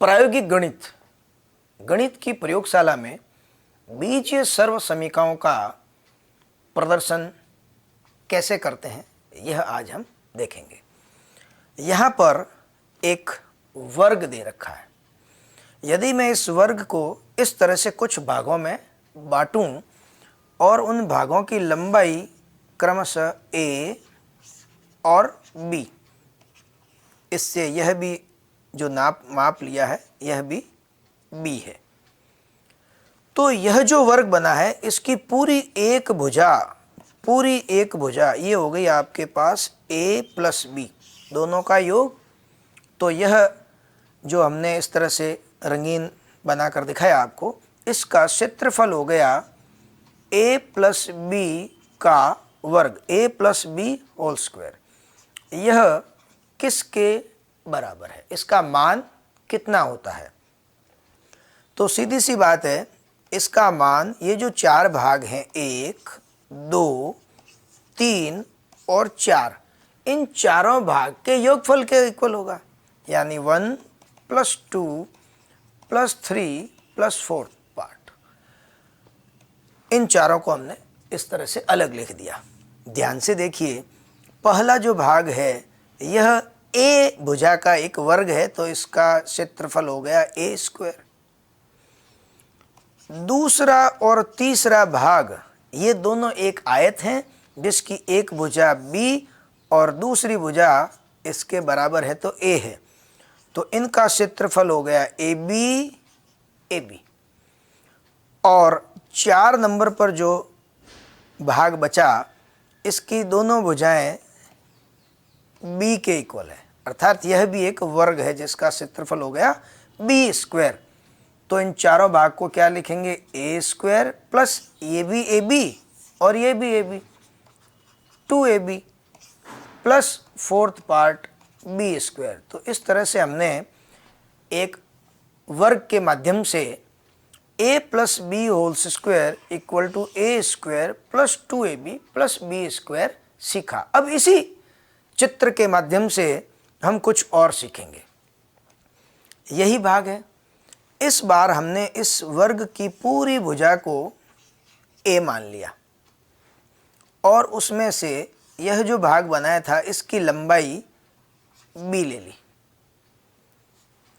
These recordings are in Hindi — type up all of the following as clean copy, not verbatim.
प्रायोगिक गणित की प्रयोगशाला में बीजीय सर्व समीकरणों का प्रदर्शन कैसे करते हैं यह आज हम देखेंगे। यहाँ पर एक वर्ग दे रखा है। यदि मैं इस वर्ग को इस तरह से कुछ भागों में बांटूं और उन भागों की लंबाई क्रमशः a और b, इससे यह भी जो माप लिया है यह भी b है, तो यह जो वर्ग बना है इसकी पूरी एक भुजा ये हो गई आपके पास a प्लस b दोनों का योग। तो यह जो हमने इस तरह से रंगीन बनाकर दिखाया आपको, इसका क्षेत्रफल हो गया a प्लस b का वर्ग, a plus B whole square. यह किसके बराबर है, इसका मान कितना होता है? तो सीधी सी बात है, इसका मान ये जो चार भाग हैं 1, 2, 3 और 4, इन चारों भाग के योगफल के इक्वल होगा, यानी 1 प्लस 2 प्लस 3 प्लस 4 पार्ट। इन चारों को हमने इस तरह से अलग लिख दिया। ध्यान से देखिए, पहला जो भाग है यह a भुजा का एक वर्ग है, तो इसका क्षेत्रफल हो गया a स्क्वायर। दूसरा और तीसरा भाग ये दोनों एक आयत हैं जिसकी एक भुजा b और दूसरी भुजा इसके बराबर है, तो a है, तो इनका क्षेत्रफल हो गया ab। और 4 नंबर पर जो भाग बचा, इसकी दोनों भुजाएं b के इक्वल है, अर्थात यह भी एक वर्ग है जिसका क्षेत्रफल हो गया b स्क्वायर। तो इन चारों भाग को क्या लिखेंगे, a स्क्वायर प्लस ये भी ab और ये भी ab, 2ab plus 4th part b square. तो इस तरह से हमने एक वर्ग के माध्यम से a plus B whole square equal to a square plus 2ab plus b square सीखा। अब इसी चित्र के माध्यम से हम कुछ और सीखेंगे। यही भाग है, इस बार हमने इस वर्ग की पूरी भुजा को a मान लिया और उसमें से यह जो भाग बनाया था इसकी लंबाई b ले ली।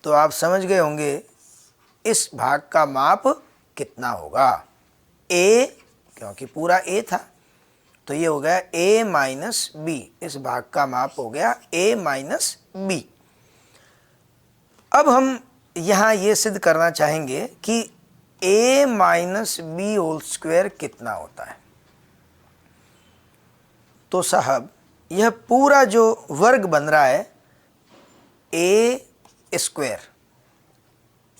तो आप समझ गए होंगे इस भाग का माप कितना होगा, a, क्योंकि पूरा a था, तो ये हो गया a माइनस बी। इस भाग का माप हो गया a माइनस बी। अब हम यहाँ ये सिद्ध करना चाहेंगे कि a minus B whole square कितना होता है। तो साहब, यह पूरा जो वर्ग बन रहा है a स्क्वायर,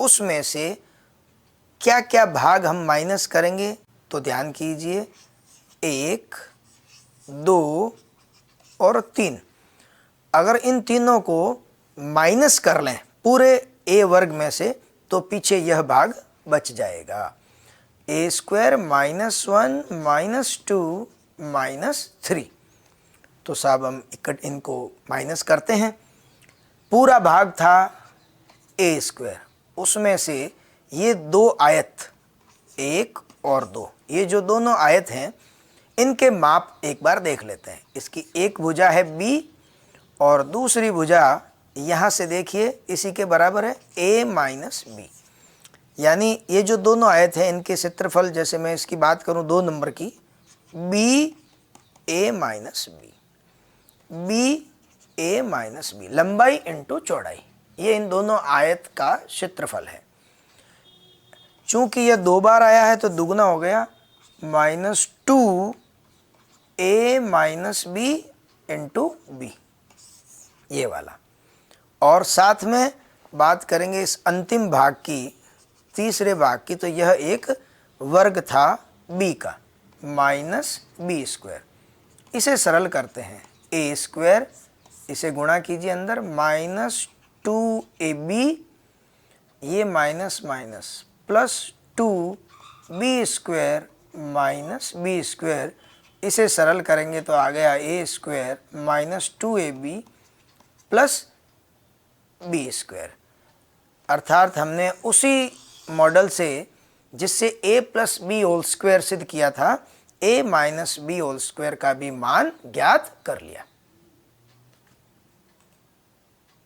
उसमें से क्या क्या भाग हम माइनस करेंगे, तो ध्यान कीजिए, 1, 2 और 3। अगर इन तीनों को माइनस कर लें पूरे a वर्ग में से, तो पीछे यह भाग बच जाएगा, a स्क्वायर माइनस 1 माइनस 2 माइनस 3। तो साहब हम इनको माइनस करते हैं। पूरा भाग था a स्क्वायर, उसमें से ये दो आयत 1 और 2, ये जो दोनों आयत हैं इनके माप एक बार देख लेते हैं। इसकी एक भुजा है b और दूसरी भुजा यहाँ से देखिए इसी के बराबर है a माइनस बी, यानी ये जो दोनों आयत हैं इनके क्षेत्रफल, जैसे मैं इसकी बात करूँ 2 नंबर की, b a minus B, b a minus B, लंबाई इंटू चौड़ाई, ये इन दोनों आयत का क्षेत्रफल है। चूंकि यह 2 बार आया है तो दुगना हो गया, minus 2 a minus B into B, ये वाला। और साथ में बात करेंगे इस अंतिम भाग की, तीसरे भाग की, तो यह एक वर्ग था b का, माइनस बी स्क्वायर। इसे सरल करते हैं, a स्क्वायर, इसे गुणा कीजिए अंदर, माइनस 2ab, ये minus minus plus 2b square minus B square, इसे सरल करेंगे तो आ गया a स्क्वायर minus 2ab plus B square. अर्थात हमने उसी मॉडल से जिससे a plus B whole square सिद्ध किया था a minus B whole square का भी मान ज्ञात कर लिया।